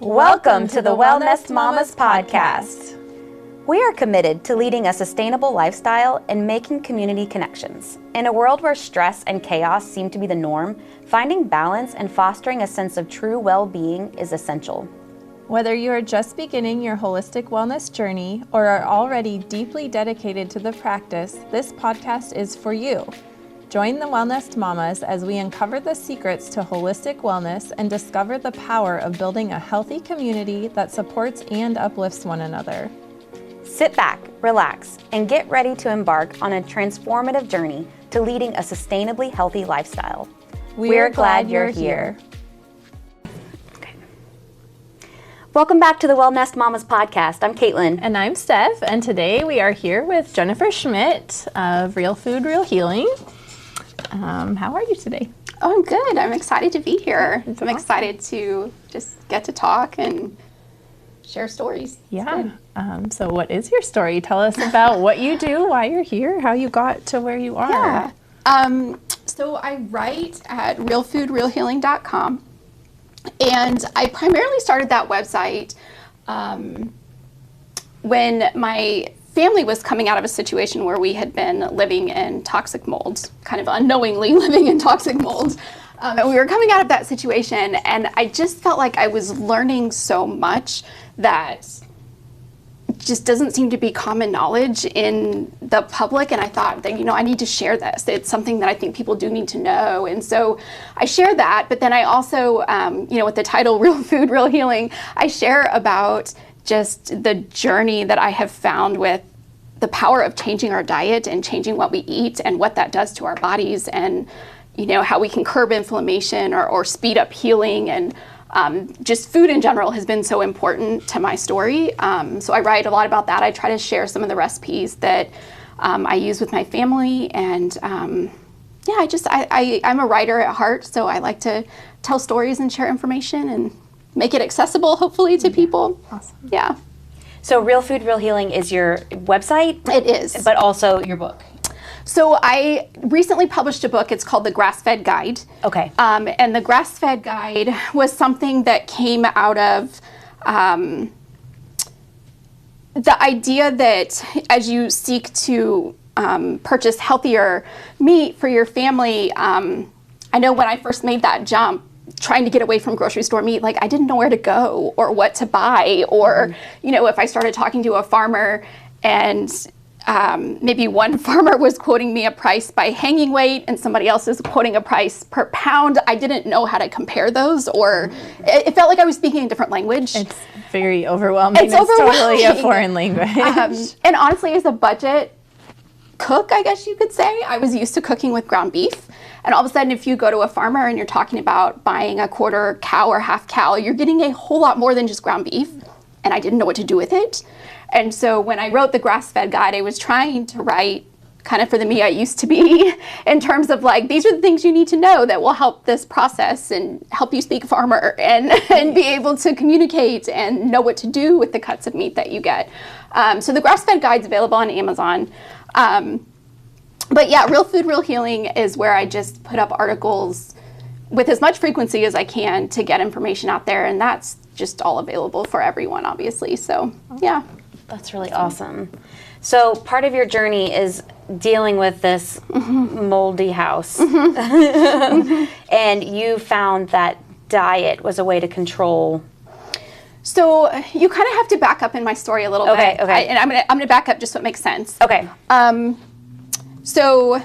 Welcome to the Wellnest Mamas podcast. We are committed to leading a sustainable lifestyle and making community connections. In a world where stress and chaos seem to be the norm, finding balance and fostering a sense of true well-being is essential. Whether you are just beginning your holistic wellness journey or are already deeply dedicated to the practice, this podcast is for you. Join the Wellnest Mamas as we uncover the secrets to holistic wellness and discover the power of building a healthy community that supports and uplifts one another. Sit back, relax, and get ready to embark on a transformative journey to leading a sustainably healthy lifestyle. We're glad you're here. Okay. Welcome back to the Wellnest Mamas podcast. I'm Caitlin. And I'm Steph, and today we are here with Taylor Schmidt of Real Food, Real Healing. How are you today? Oh, I'm good. I'm excited to be here. I'm excited to just get to talk and share stories. Yeah. So what is your story? Tell us about what you do, why you're here, how you got to where you are. Yeah. So I write at realfoodrealhealing.com, and I primarily started that website when my family was coming out of a situation where we had been living in toxic mold, kind of unknowingly living in toxic mold. And we were coming out of that situation, and I just felt like I was learning so much that just doesn't seem to be common knowledge in the public. And I thought that, I need to share this. It's something that I think people do need to know. And so I share that, but then I also, with the title Real Food, Real Healing, I share about just the journey that I have found with the power of changing our diet and changing what we eat and what that does to our bodies, and how we can curb inflammation or speed up healing, and just food in general has been so important to my story. So I write a lot about that. I try to share some of the recipes that I use with my family, and I'm a writer at heart, so I like to tell stories and share information and make it accessible, hopefully, to people. Awesome. Yeah. So Real Food, Real Healing is your website? It is. But also your book. So I recently published a book. It's called The Grass-Fed Guide. Okay. And the Grass-Fed Guide was something that came out of the idea that as you seek to purchase healthier meat for your family, I know when I first made that jump, trying to get away from grocery store meat, I didn't know where to go or what to buy, or, if I started talking to a farmer and maybe one farmer was quoting me a price by hanging weight and somebody else is quoting a price per pound, I didn't know how to compare those, or it felt like I was speaking a different language. It's very overwhelming. It's totally a foreign language. And honestly, as a budget cook, I guess you could say, I was used to cooking with ground beef. And all of a sudden, if you go to a farmer and you're talking about buying a quarter cow or half cow, you're getting a whole lot more than just ground beef. And I didn't know what to do with it. And so when I wrote the Grass-Fed Guide, I was trying to write kind of for the me I used to be, in terms of these are the things you need to know that will help this process and help you speak farmer and be able to communicate and know what to do with the cuts of meat that you get. So the Grass-Fed Guide's available on Amazon. But yeah, Real Food, Real Healing is where I just put up articles with as much frequency as I can to get information out there. And that's just all available for everyone, obviously. So, yeah. That's really awesome. So part of your journey is dealing with this moldy house. And you found that diet was a way to control. So you kind of have to back up in my story a little bit. Okay. And I'm gonna back up just so it makes sense. Okay. So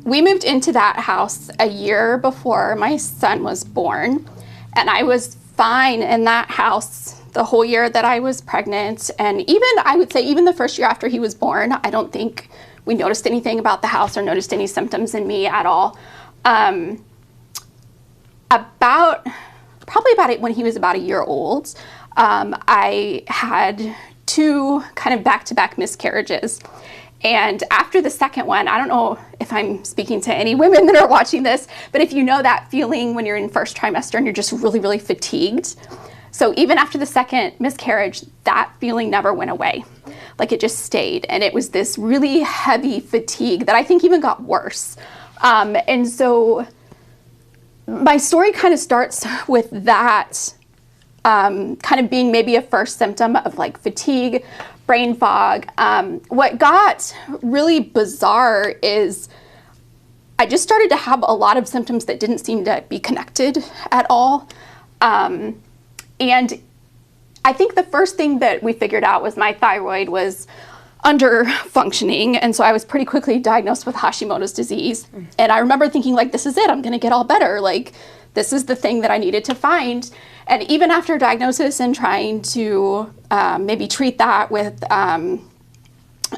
we moved into that house a year before my son was born, and I was fine in that house the whole year that I was pregnant. And I would say even the first year after he was born, I don't think we noticed anything about the house or noticed any symptoms in me at all. About when he was about a year old, I had 2 kind of back-to-back miscarriages. And after the second one, I don't know if I'm speaking to any women that are watching this, but if you know that feeling when you're in first trimester and you're just really, really fatigued. So even after the second miscarriage, that feeling never went away. It just stayed. And it was this really heavy fatigue that I think even got worse. And so my story kind of starts with that kind of being maybe a first symptom of like fatigue, brain fog. What got really bizarre is I just started to have a lot of symptoms that didn't seem to be connected at all. And I think the first thing that we figured out was my thyroid was under functioning. And so I was pretty quickly diagnosed with Hashimoto's disease. And I remember thinking like, this is it, I'm gonna get all better. Like, this is the thing that I needed to find. And even after diagnosis and trying to maybe treat that with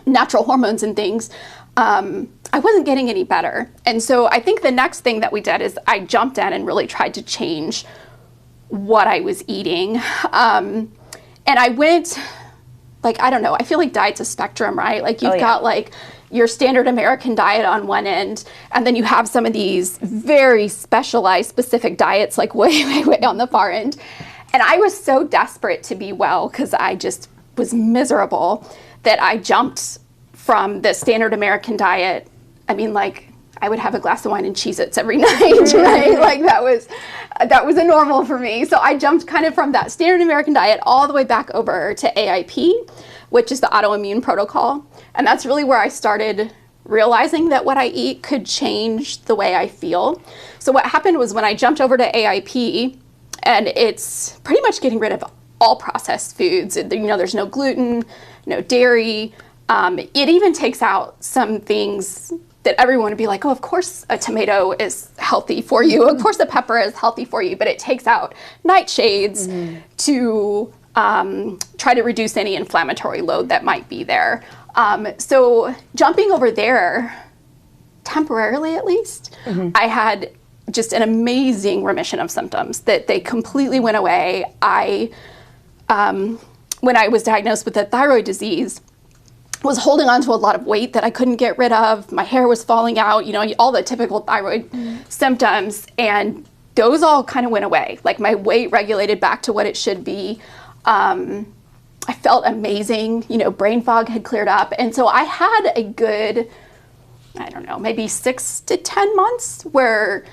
natural hormones and things, I wasn't getting any better. And so I think the next thing that we did is I jumped in and really tried to change what I was eating. And I went, like, I don't know, I feel like diet's a spectrum, right? Like you've got like your standard American diet on one end, and then you have some of these very specialized, specific diets like way on the far end. And I was so desperate to be well because I just was miserable that I jumped from the standard American diet. I mean, like, I would have a glass of wine and Cheez-Its every night, right? Like that was a normal for me. So I jumped kind of from that standard American diet all the way back over to AIP, which is the autoimmune protocol. And that's really where I started realizing that what I eat could change the way I feel. So what happened was when I jumped over to AIP, and it's pretty much getting rid of all processed foods. You know, there's no gluten, no dairy. It even takes out some things that everyone would be like, oh, of course a tomato is healthy for you. Of course a pepper is healthy for you, but it takes out nightshades to try to reduce any inflammatory load that might be there. So jumping over there, temporarily at least, I had just an amazing remission of symptoms that they completely went away. When I was diagnosed with a thyroid disease, was holding on to a lot of weight that I couldn't get rid of. My hair was falling out, you know, all the typical thyroid symptoms, and those all kind of went away. Like my weight regulated back to what it should be. I felt amazing, you know, brain fog had cleared up. And so I had a good, I don't know, maybe 6 to 10 months where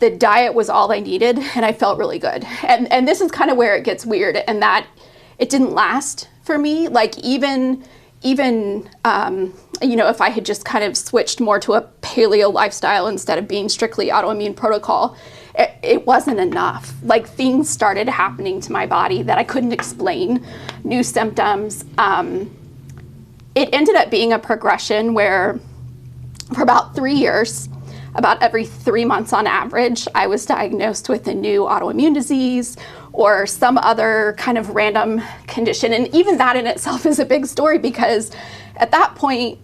the diet was all I needed and I felt really good. And this is kind of where it gets weird, and that it didn't last for me. Like even you know, if I had just kind of switched more to a paleo lifestyle instead of being strictly autoimmune protocol, it wasn't enough. Like things started happening to my body that I couldn't explain, new symptoms. It ended up being a progression where for about 3 years, about every 3 months on average, I was diagnosed with a new autoimmune disease or some other kind of random condition. And even that in itself is a big story, because at that point,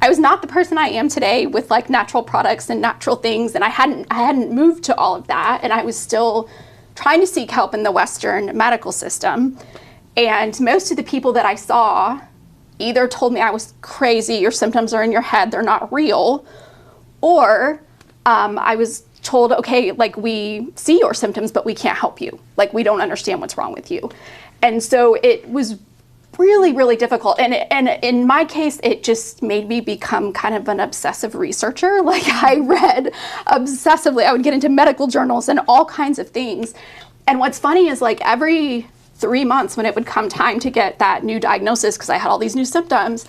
I was not the person I am today with like natural products and natural things. And I hadn't moved to all of that. And I was still trying to seek help in the Western medical system. And most of the people that I saw either told me I was crazy, your symptoms are in your head, they're not real, or I was told, okay, like we see your symptoms, but we can't help you. Like we don't understand what's wrong with you. And so it was really, really difficult. And in my case, it just made me become kind of an obsessive researcher. Like I read obsessively. I would get into medical journals and all kinds of things. And what's funny is like every 3 months when it would come time to get that new diagnosis, because I had all these new symptoms,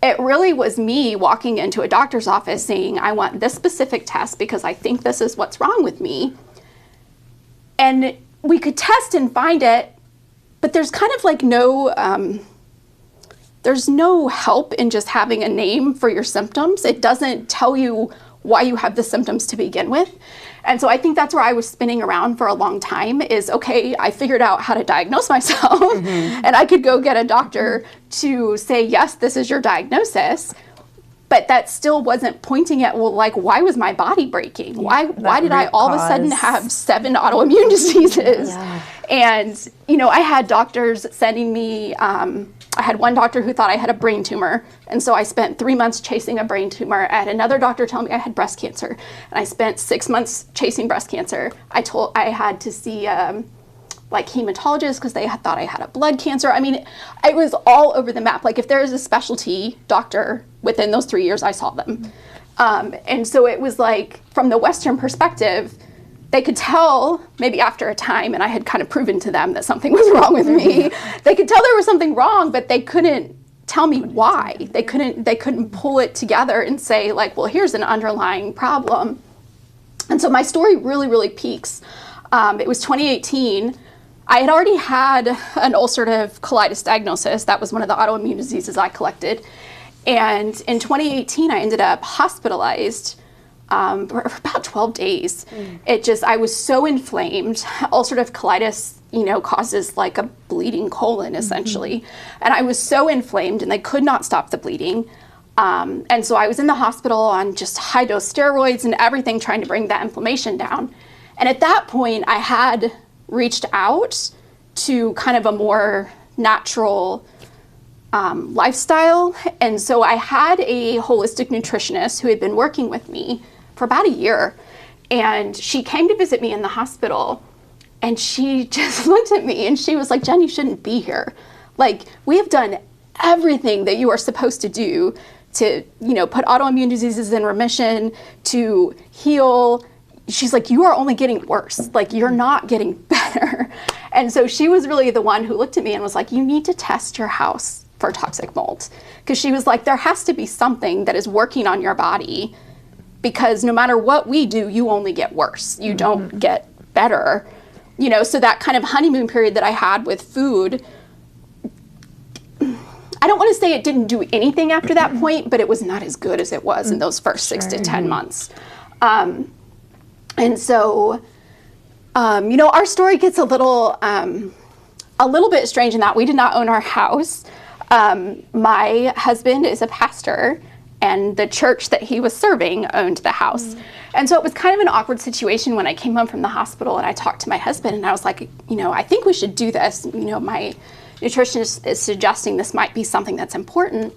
it really was me walking into a doctor's office saying, I want this specific test because I think this is what's wrong with me. And we could test and find it, but there's kind of like there's no help in just having a name for your symptoms. It doesn't tell you why you have the symptoms to begin with. And so I think that's where I was spinning around for a long time is, okay, I figured out how to diagnose myself and I could go get a doctor to say, yes, this is your diagnosis. But that still wasn't pointing at, well, like, why was my body breaking? Why did I all of a sudden have 7 autoimmune diseases? Yeah. And, you know, I had doctors sending me, I had one doctor who thought I had a brain tumor. And so I spent 3 months chasing a brain tumor. I had another doctor tell me I had breast cancer. And I spent 6 months chasing breast cancer. I had to see like hematologists because they had thought I had a blood cancer. I mean, it was all over the map. Like if there is a specialty doctor within those 3 years, I saw them. And so it was like, from the Western perspective, they could tell maybe after a time, and I had kind of proven to them that something was wrong with me. They could tell there was something wrong, but they couldn't tell me why. They couldn't pull it together and say like, well, here's an underlying problem. And so my story really, really peaks. It was 2018. I had already had an ulcerative colitis diagnosis. That was one of the autoimmune diseases I collected. And in 2018, I ended up hospitalized for about 12 days. I was so inflamed. Ulcerative colitis, causes like a bleeding colon essentially. And I was so inflamed and they could not stop the bleeding. And so I was in the hospital on just high dose steroids and everything trying to bring that inflammation down. And at that point I had reached out to kind of a more natural lifestyle. And so I had a holistic nutritionist who had been working with me for about a year. And she came to visit me in the hospital and she just looked at me and she was like, Jen, you shouldn't be here. Like, we have done everything that you are supposed to do to, put autoimmune diseases in remission, to heal. She's like, you are only getting worse. Like, you're not getting better. And so she was really the one who looked at me and was like, you need to test your house for toxic mold. Because she was like, there has to be something that is working on your body, because no matter what we do, you only get worse. You don't get better. So that kind of honeymoon period that I had with food, I don't want to say it didn't do anything after that point, but it was not as good as it was in those first 6 to 10 months. And so, our story gets a little bit strange in that we did not own our house. My husband is a pastor, and the church that he was serving owned the house. And so it was kind of an awkward situation when I came home from the hospital and I talked to my husband and I was like, I think we should do this. My nutritionist is suggesting this might be something that's important.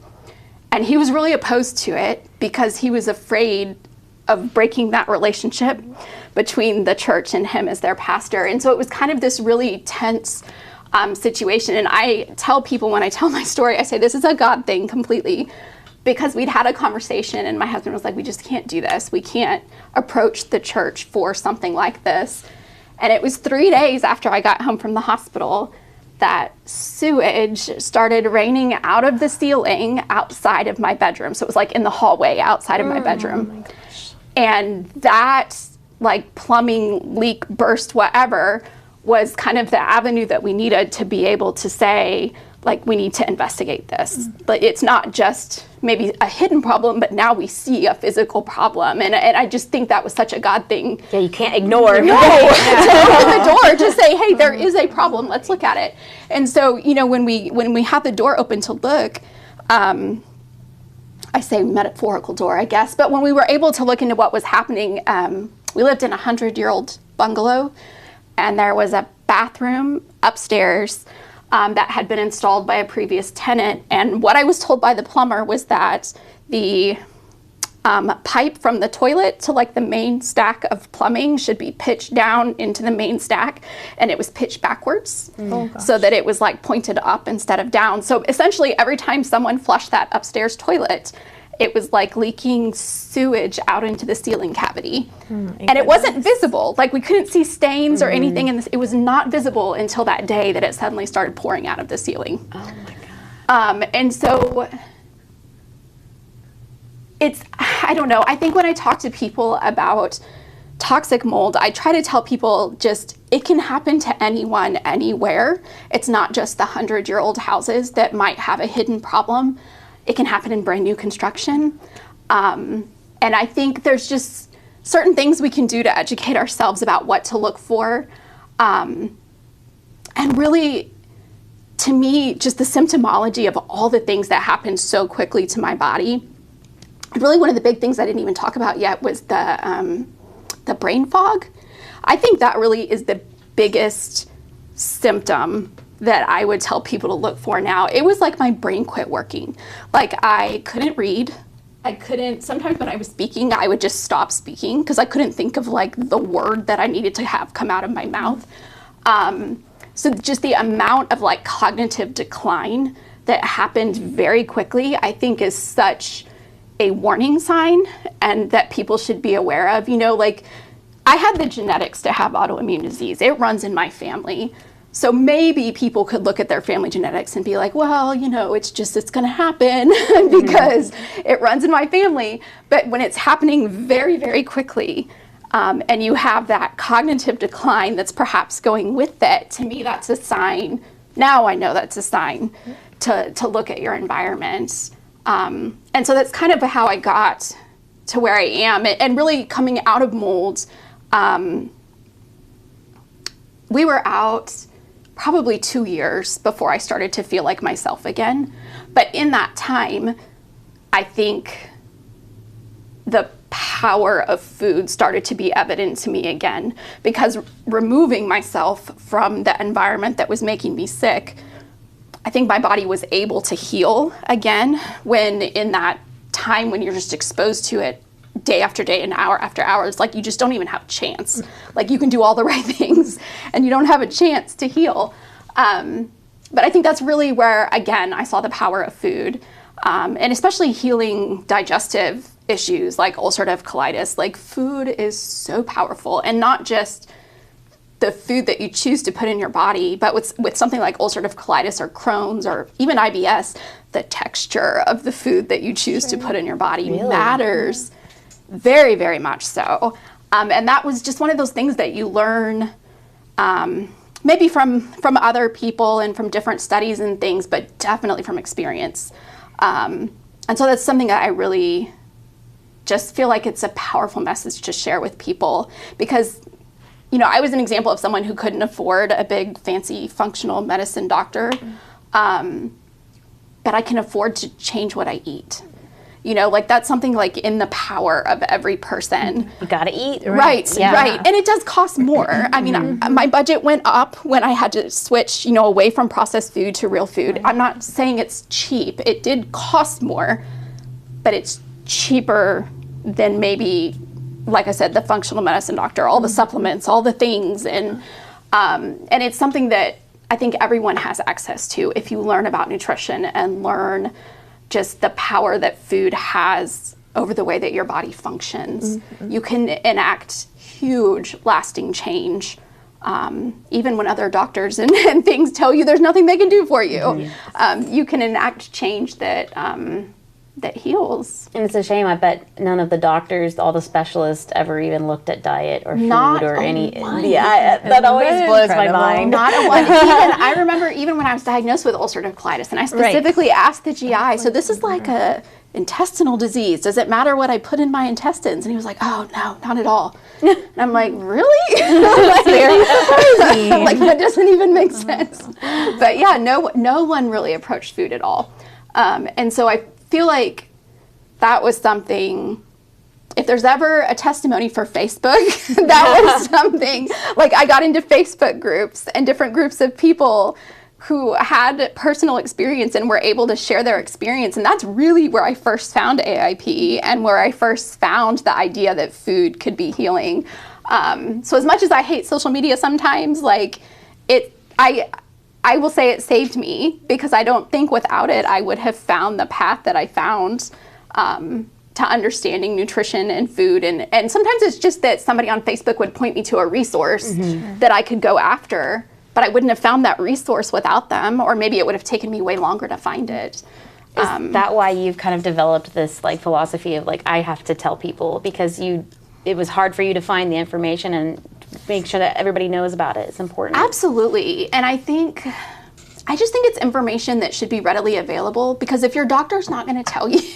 And he was really opposed to it because he was afraid of breaking that relationship between the church and him as their pastor. And so it was kind of this really tense situation. And I tell people when I tell my story, I say, this is a God thing completely, because we'd had a conversation and my husband was like, we just can't do this. We can't approach the church for something like this. And it was 3 days after I got home from the hospital that sewage started raining out of the ceiling outside of my bedroom. So it was like in the hallway outside of my bedroom. Oh my gosh. And that like plumbing leak, burst, whatever, was kind of the avenue that we needed to be able to say, like, we need to investigate this. But it's not just maybe a hidden problem, but now we see a physical problem. And I just think that was such a God thing. Yeah, you can't ignore it. No, to open the door, to say, hey, there is a problem, let's look at it. And so, when we had the door open to look, I say metaphorical door, I guess, but when we were able to look into what was happening, we lived in a 100-year-old bungalow, and there was a bathroom upstairs that had been installed by a previous tenant. And what I was told by the plumber was that the pipe from the toilet to like the main stack of plumbing should be pitched down into the main stack, and it was pitched backwards so that it was like pointed up instead of down. So essentially every time someone flushed that upstairs toilet, it was like leaking sewage out into the ceiling cavity. And it wasn't visible. Like, we couldn't see stains or anything in this. It was not visible until that day that it suddenly started pouring out of the ceiling. Oh my God. And so I don't know. I think when I talk to people about toxic mold, I try to tell people just, it can happen to anyone, anywhere. It's not just the 100-year-old houses that might have a hidden problem. It can happen in brand new construction. And I think there's just certain things we can do to educate ourselves about what to look for. And really, to me, just the symptomology of all the things that happened so quickly to my body. Really, one of the big things I didn't even talk about yet was the brain fog. I think that really is the biggest symptom that I would tell people to look for now. It was like my brain quit working. Like, I couldn't read. Sometimes when I was speaking, I would just stop speaking because I couldn't think of like the word that I needed to have come out of my mouth. So just the amount of like cognitive decline that happened very quickly, I think is such a warning sign, and that people should be aware of. I had the genetics to have autoimmune disease. It runs in my family. So maybe people could look at their family genetics and be like, well, you know, it's going to happen because it runs in my family. But when it's happening very, very quickly, and you have that cognitive decline that's perhaps going with it, to me, that's a sign. Now I know that's a sign to look at your environment. And so that's kind of how I got to where I am. And really coming out of mold, we were out probably 2 years before I started to feel like myself again. But in that time, I think the power of food started to be evident to me again, because removing myself from the environment that was making me sick, I think my body was able to heal again when in that time when you're just exposed to it day after day and hour after hour, it's like you just don't even have a chance. Like you can do all the right things and you don't have a chance to heal. But I think that's really where, again, I saw the power of food, and especially healing digestive issues like ulcerative colitis. Like food is so powerful, and not just the food that you choose to put in your body, but with something like ulcerative colitis or Crohn's or even IBS, the texture of the food that you choose to put in your body matters very, very much so. And that was just one of those things that you learn maybe from other people and from different studies and things, but definitely from experience. And so that's something that I really just feel like it's a powerful message to share with people, because, you know, I was an example of someone who couldn't afford a big fancy functional medicine doctor, but I can afford to change what I eat. You know, like that's something like in the power of every person. You gotta eat. Right, Yeah. right. And it does cost more. I mean, my budget went up when I had to switch, you know, away from processed food to real food. I'm not saying it's cheap. It did cost more, but it's cheaper than maybe, like I said, the functional medicine doctor, all the supplements, all the things. And it's something that I think everyone has access to if you learn about nutrition and learn just the power that food has over the way that your body functions. You can enact huge lasting change, even when other doctors and things tell you there's nothing they can do for you. You can enact change that that heals. And it's a shame, I bet none of the doctors, all the specialists ever even looked at diet or food or any. Yeah, that always blows my mind. Not a one. I remember even when I was diagnosed with ulcerative colitis, and I specifically asked the GI, so this is like a intestinal disease. Does it matter what I put in my intestines? And he was like, oh, no, not at all. And I'm like, really? Like that doesn't even make sense. But yeah, no one really approached food at all. And so I feel like that was something, if there's ever a testimony for Facebook, that was something. Like I got into Facebook groups and different groups of people who had personal experience and were able to share their experience. And that's really where I first found AIP and where I first found the idea that food could be healing. So as much as I hate social media sometimes, like I will say it saved me, because I don't think without it I would have found the path that I found to understanding nutrition and food. And sometimes it's just that somebody on Facebook would point me to a resource that I could go after, but I wouldn't have found that resource without them, or maybe it would have taken me way longer to find it. Is that why you've kind of developed this like philosophy of like, I have to tell people, because it was hard for you to find the information and make sure that everybody knows about it? It's important. Absolutely. And I just think it's information that should be readily available, because if your doctor's not going to tell you,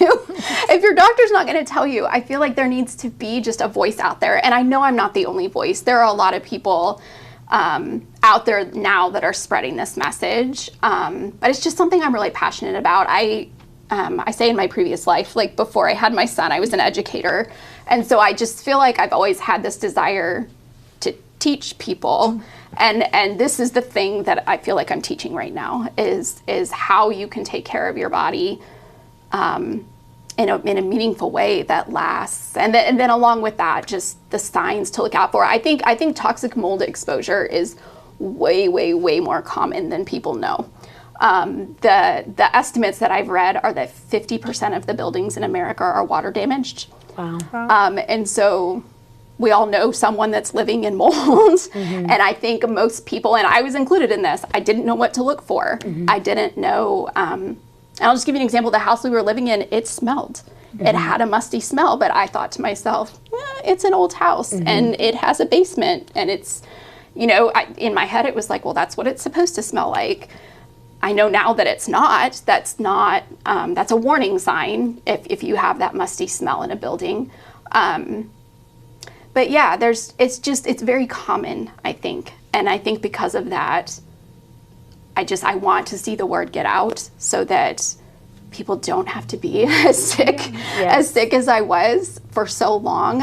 I feel like there needs to be just a voice out there. And I know I'm not the only voice. There are a lot of people out there now that are spreading this message. But it's just something I'm really passionate about. I say in my previous life, like before I had my son, I was an educator. And so I just feel like I've always had this desire to teach people. And this is the thing that I feel like I'm teaching right now is how you can take care of your body in a meaningful way that lasts. And then along with that, just the signs to look out for. I think toxic mold exposure is way, way, way more common than people know. The estimates that I've read are that 50% of the buildings in America are water damaged. Wow. And so we all know someone that's living in mold. And I think most people, and I was included in this, I didn't know what to look for. I didn't know, and I'll just give you an example. The house we were living in, it smelled. It had a musty smell, but I thought to myself, it's an old house and it has a basement, and it's, you know, in my head it was like, well, that's what it's supposed to smell like. I know now that it's not. That's not, that's a warning sign if you have that musty smell in a building. But yeah, it's very common, I think. And I think because of that, I want to see the word get out so that people don't have to be as sick as I was for so long.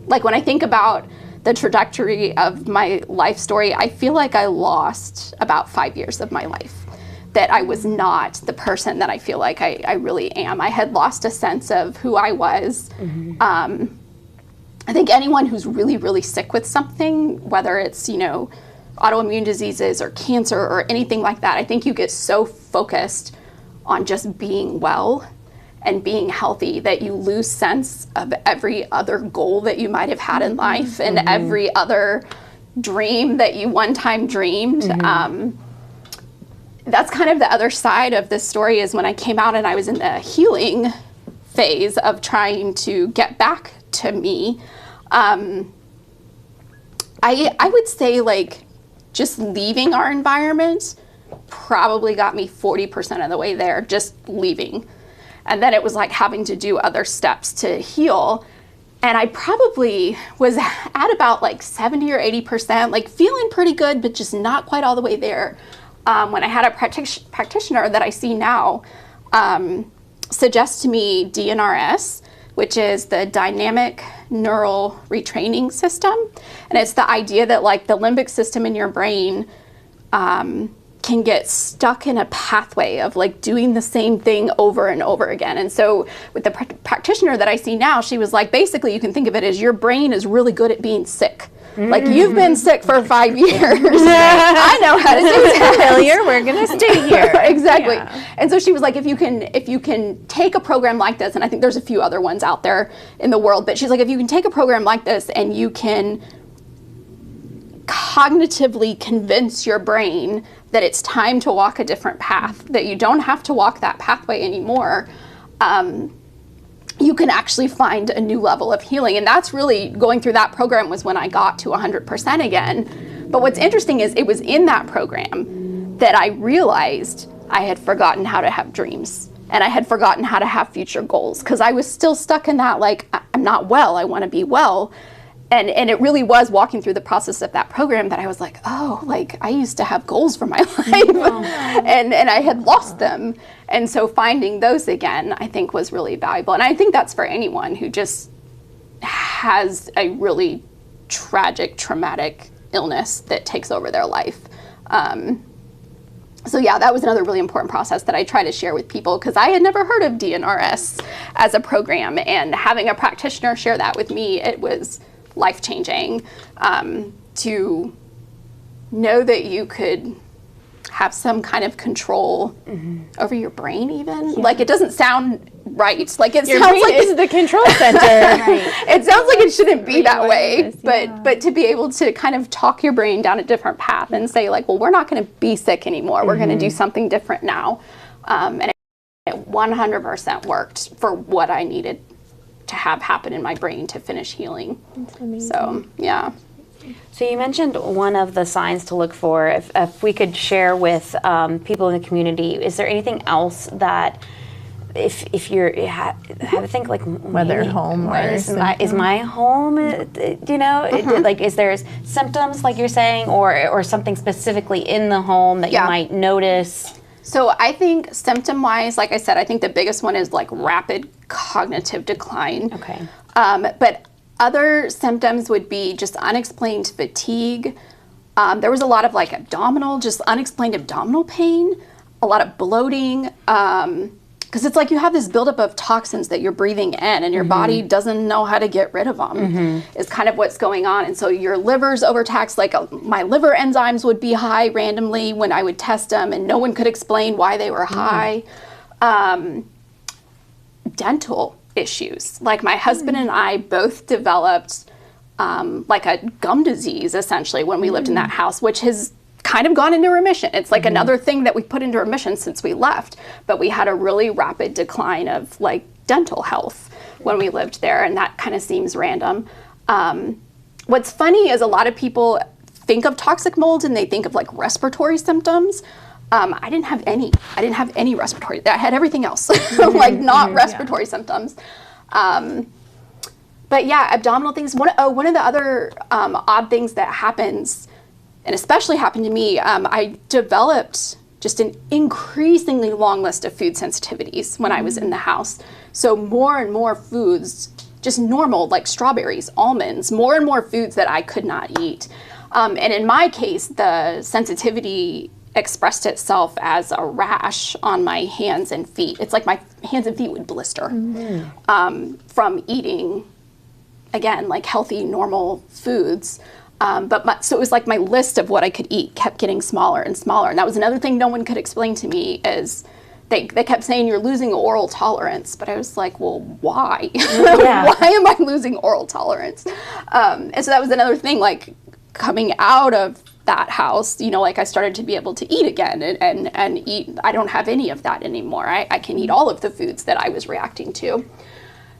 Like when I think about the trajectory of my life story, I feel like I lost about 5 years of my life. That I was not the person that I feel like I really am. I had lost a sense of who I was. I think anyone who's really, really sick with something, whether it's, you know, autoimmune diseases or cancer or anything like that, I think you get so focused on just being well and being healthy that you lose sense of every other goal that you might have had in life and every other dream that you one time dreamed. That's kind of the other side of this story, is when I came out and I was in the healing phase of trying to get back to me. I would say, like, just leaving our environment probably got me 40% of the way there, just leaving. And then it was like having to do other steps to heal. And I probably was at about like 70 or 80%, like feeling pretty good, but just not quite all the way there. When I had a practitioner that I see now suggest to me DNRS, which is the dynamic neural retraining system. And it's the idea that, like, the limbic system in your brain can get stuck in a pathway of, like, doing the same thing over and over again. And so with the practitioner that I see now, she was like, basically you can think of it as your brain is really good at being sick. Like, you've been sick for 5 years. I know how to do that. Familiar, we're gonna stay here. Exactly. Yeah. And so she was like, if you can take a program like this, and I think there's a few other ones out there in the world, but she's like, if you can take a program like this and you can cognitively convince your brain that it's time to walk a different path, that you don't have to walk that pathway anymore, you can actually find a new level of healing. And that's really, going through that program was when I got to 100% again. But what's interesting is it was in that program that I realized I had forgotten how to have dreams. And I had forgotten how to have future goals, because I was still stuck in that, like, I'm not well, I want to be well. And it really was walking through the process of that program that I was like, oh, like, I used to have goals for my life and I had lost them. And so finding those again, I think, was really valuable. And I think that's for anyone who just has a really tragic, traumatic illness that takes over their life. So yeah, that was another really important process that I try to share with people, because I had never heard of DNRS as a program, and having a practitioner share that with me, it was life-changing, to know that you could have some kind of control over your brain even. Yeah. Like, it doesn't sound right. Like, it your sounds brain like is the control center. It sounds like it shouldn't be that way, but to be able to kind of talk your brain down a different path and say, like, well, we're not going to be sick anymore. We're going to do something different now. And it 100% worked for what I needed to have happen in my brain to finish healing. That's amazing. So, yeah. So you mentioned one of the signs to look for. If we could share with people in the community, is there anything else that, if you're have to think, like, whether home or is my home, you know, like, is there symptoms like you're saying, or something specifically in the home that you might notice? So I think symptom-wise, like I said, I think the biggest one is, like, rapid cognitive decline. Okay. But other symptoms would be just unexplained fatigue. There was a lot of, like, just unexplained abdominal pain, a lot of bloating, because it's like you have this buildup of toxins that you're breathing in, and your body doesn't know how to get rid of them, is kind of what's going on. And so your liver's overtaxed. Like, my liver enzymes would be high randomly when I would test them, and no one could explain why they were high. Dental issues. Like, my husband and I both developed like a gum disease, essentially, when we lived in that house, which has kind of gone into remission. It's like another thing that we put into remission since we left, but we had a really rapid decline of like dental health when we lived there, and that kind of seems random. What's funny is a lot of people think of toxic mold and they think of like respiratory symptoms. I didn't have any respiratory. I had everything else, like not respiratory symptoms. But yeah, abdominal things. One of the other odd things that happens, and especially happened to me, I developed just an increasingly long list of food sensitivities when I was in the house. So more and more foods, just normal, like strawberries, almonds, more and more foods that I could not eat. And in my case, the sensitivity expressed itself as a rash on my hands and feet. It's like my hands and feet would blister from eating, again, like healthy, normal foods. So it was like my list of what I could eat kept getting smaller and smaller. And that was another thing no one could explain to me is they kept saying you're losing oral tolerance. But I was like, well, why? Why am I losing oral tolerance? And so that was another thing, like coming out of that house, you know, like I started to be able to eat again and eat. I don't have any of that anymore. I can eat all of the foods that I was reacting to.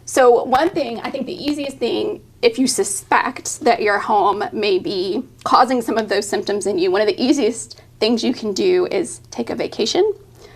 So one thing, I think the easiest thing, if you suspect that your home may be causing some of those symptoms in you, one of the easiest things you can do is take a vacation.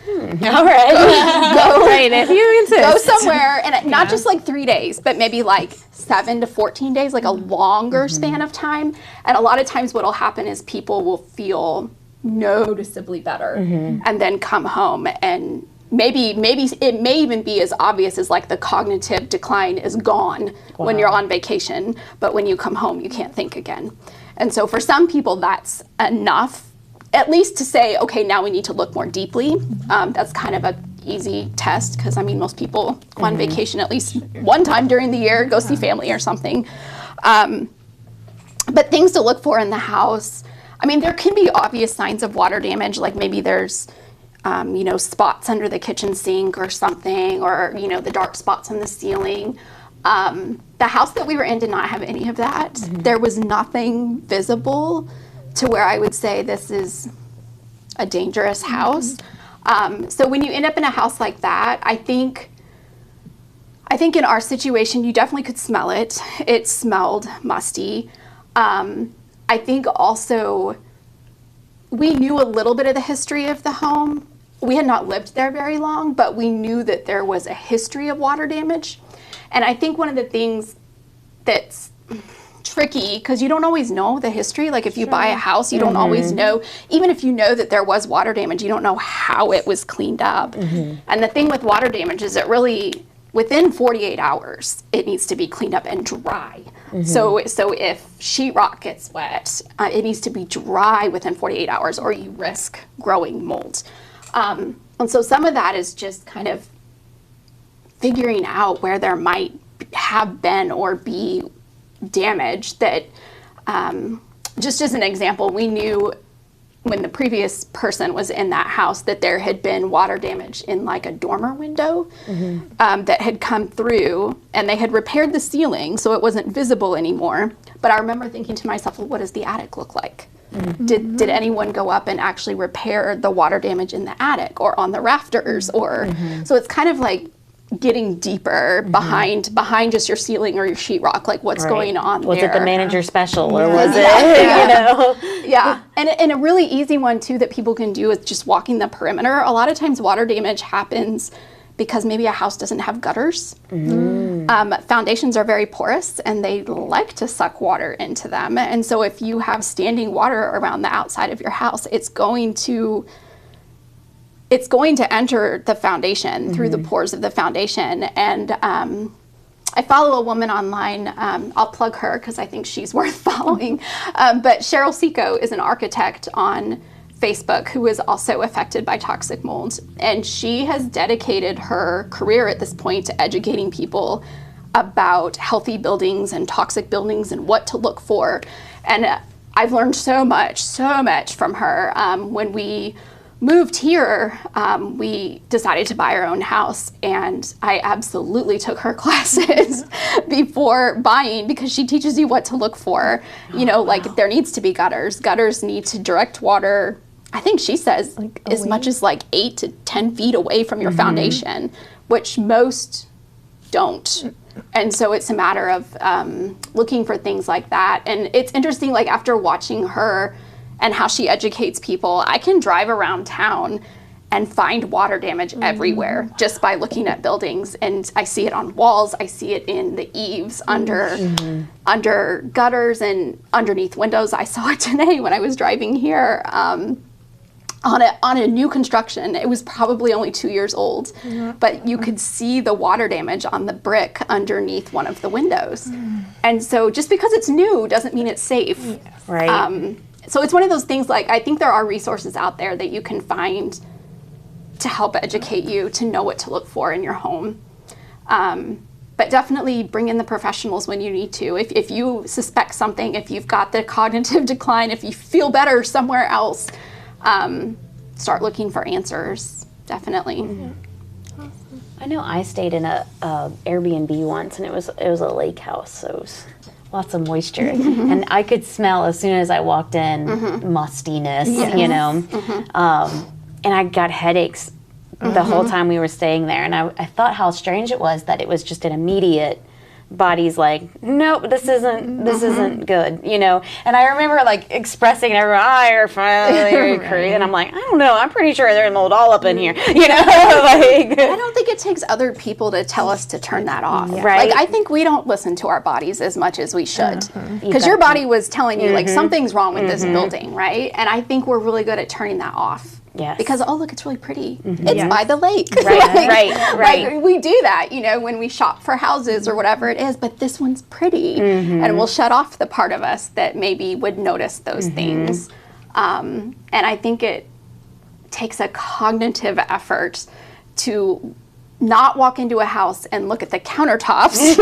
All right. Go, Right, if you insist. go somewhere, and not just like 3 days, but maybe like 7 to 14 days, like a longer span of time. And a lot of times what will happen is people will feel noticeably better and then come home, and maybe it may even be as obvious as like the cognitive decline is gone when you're on vacation, but when you come home you can't think again. And so for some people that's enough, at least to say, okay, now we need to look more deeply. That's kind of an easy test, because I mean most people go on vacation at least one time during the year, go see family or something. But things to look for in the house, I mean, there can be obvious signs of water damage, like maybe there's spots under the kitchen sink or something, or, the dark spots on the ceiling. The house that we were in did not have any of that. There was nothing visible to where I would say this is a dangerous house. So when you end up in a house like that, I think in our situation, you definitely could smell it. It smelled musty. I think also we knew a little bit of the history of the home. We had not lived there very long, but we knew that there was a history of water damage. And I think one of the things that's tricky, because you don't always know the history. Like if you buy a house, you don't always know. Even if you know that there was water damage, you don't know how it was cleaned up. And the thing with water damage is it really, within 48 hours, it needs to be cleaned up and dry. So if sheetrock gets wet, it needs to be dry within 48 hours, or you risk growing mold. And so some of that is just kind of figuring out where there might have been or be damage that, just as an example, we knew when the previous person was in that house that there had been water damage in like a dormer window that had come through, and they had repaired the ceiling so it wasn't visible anymore. But I remember thinking to myself, well, what does the attic look like? Did anyone go up and actually repair the water damage in the attic or on the rafters? Or so it's kind of like getting deeper behind just your ceiling or your sheetrock, like what's going on was there. Was it the manager special, or was it, Yeah, and a really easy one too that people can do is just walking the perimeter. A lot of times water damage happens because maybe a house doesn't have gutters. Foundations are very porous and they like to suck water into them. And so if you have standing water around the outside of your house, it's going to enter the foundation through the pores of the foundation. And I follow a woman online. I'll plug her because I think she's worth following. But Cheryl Seco is an architect on Facebook who is also affected by toxic mold. And she has dedicated her career at this point to educating people about healthy buildings and toxic buildings and what to look for. And I've learned so much from her. When we moved here, we decided to buy our own house, and I absolutely took her classes before buying, because she teaches you what to look for. You know, like there needs to be gutters. Gutters need to direct water, I think she says, like as much as like 8 to 10 feet away from your foundation, which most don't. And so it's a matter of looking for things like that. And it's interesting, like after watching her and how she educates people, I can drive around town and find water damage everywhere just by looking at buildings. And I see it on walls, I see it in the eaves, under gutters and underneath windows. I saw it today when I was driving here on a new construction. It was probably only 2 years old, but you could see the water damage on the brick underneath one of the windows. And so just because it's new doesn't mean it's safe. Right. So it's one of those things, like I think there are resources out there that you can find to help educate you to know what to look for in your home. But definitely bring in the professionals when you need to. If you suspect something, if you've got the cognitive decline, if you feel better somewhere else, start looking for answers, definitely. Awesome. I know I stayed in a Airbnb once, and it was a lake house, so it was lots of moisture, and I could smell as soon as I walked in mustiness, you know, and I got headaches the whole time we were staying there, and I thought how strange it was that it was just an immediate. Body's like, nope, this isn't good, you know. And I remember like expressing everyone, you're finally crazy, and I'm like, I don't know, I'm pretty sure there's mold all up in here, you know. Like, I don't think it takes other people to tell us to turn that off. Right. Like I think we don't listen to our bodies as much as we should, because your body was telling you like something's wrong with this building, right? And I think we're really good at turning that off. Yes. Because, oh, look, it's really pretty. It's by the lake. Right, right. Like, we do that, you know, when we shop for houses or whatever it is, but this one's pretty. And we'll shut off the part of us that maybe would notice those things. And I think it takes a cognitive effort to not walk into a house and look at the countertops,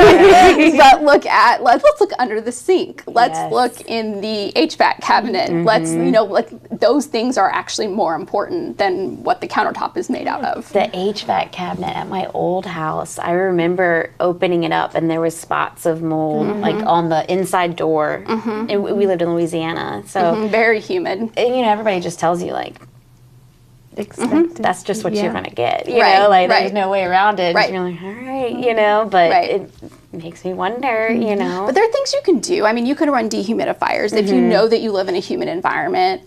but let's look under the sink. Let's look in the HVAC cabinet. Let's, you know, like those things are actually more important than what the countertop is made out of. The HVAC cabinet at my old house, I remember opening it up and there was spots of mold like on the inside door. And we lived in Louisiana, so very humid. And, you know, everybody just tells you like, that's just what you're gonna get, you Right, know, like right. there's no way around it. Right. You're like, all right, you know, but Right. it makes me wonder, you know. But there are things you can do. I mean, you can run dehumidifiers if you know that you live in a humid environment.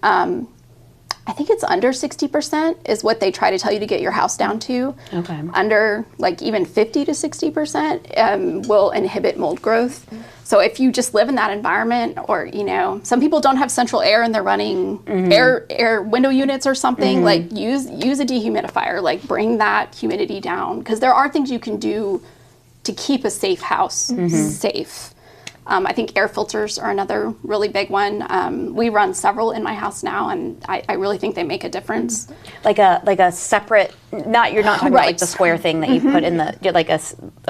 I think it's under 60% is what they try to tell you to get your house down to. Okay. Under like even 50 to 60% will inhibit mold growth. So if you just live in that environment, or, you know, some people don't have central air and they're running air window units or something, like use a dehumidifier, like bring that humidity down, because there are things you can do to keep a safe house safe. I think air filters are another really big one. We run several in my house now, and I really think they make a difference. Like a separate, you're not talking about like the square thing that you put in the, like a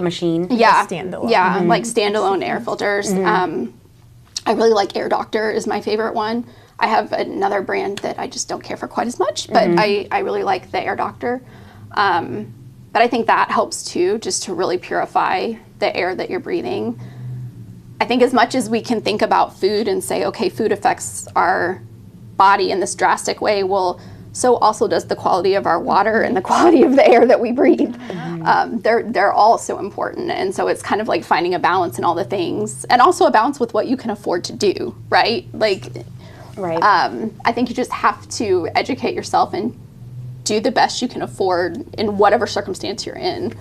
machine. Yeah, standalone. Yeah, like standalone air filters. I really like Air Doctor is my favorite one. I have another brand that I just don't care for quite as much, but I really like the Air Doctor. But I think that helps too, just to really purify the air that you're breathing. I think as much as we can think about food and say, okay, food affects our body in this drastic way, well, so also does the quality of our water and the quality of the air that we breathe. They're all so important. And so it's kind of like finding a balance in all the things, and also a balance with what you can afford to do, right? Like, I think you just have to educate yourself and do the best you can afford in whatever circumstance you're in.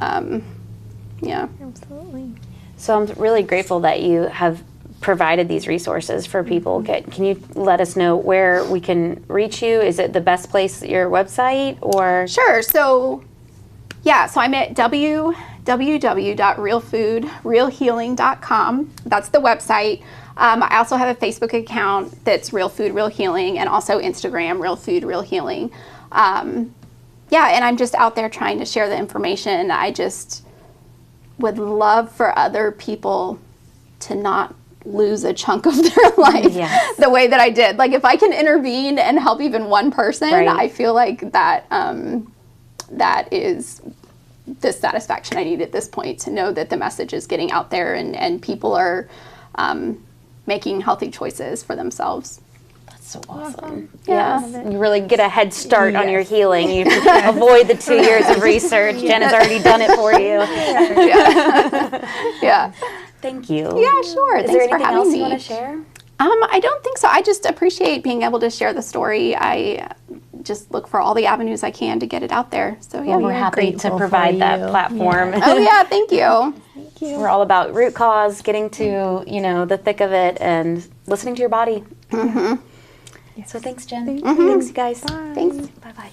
Yeah. Absolutely. So I'm really grateful that you have provided these resources for people. Can you let us know where we can reach you? Is it the best place, your website, or? Sure. So, yeah, so I'm at www.realfoodrealhealing.com. That's the website. I also have a Facebook account that's Real Food, Real Healing, and also Instagram, Real Food, Real Healing. Yeah, and I'm just out there trying to share the information. I just would love for other people to not lose a chunk of their life Yes. the way that I did. Like if I can intervene and help even one person, Right. I feel like that that is the satisfaction I need at this point, to know that the message is getting out there and people are making healthy choices for themselves. That's so awesome. Yeah. Yes. You really get a head start on your Yes. healing. You avoid the 2 years of research. Jen has already done it for you. Yeah. Thank you. Yeah, sure. Is Thanks there for anything having else me. you want to share? I don't think so. I just appreciate being able to share the story. I just look for all the avenues I can to get it out there. So yeah, Well, we're happy to grateful for provide that you. platform. Oh yeah, thank you. We're all about root cause, getting to, the thick of it and listening to your body. Mm-hmm. So thanks, Jen. Thanks, you guys. Thanks. Bye-bye.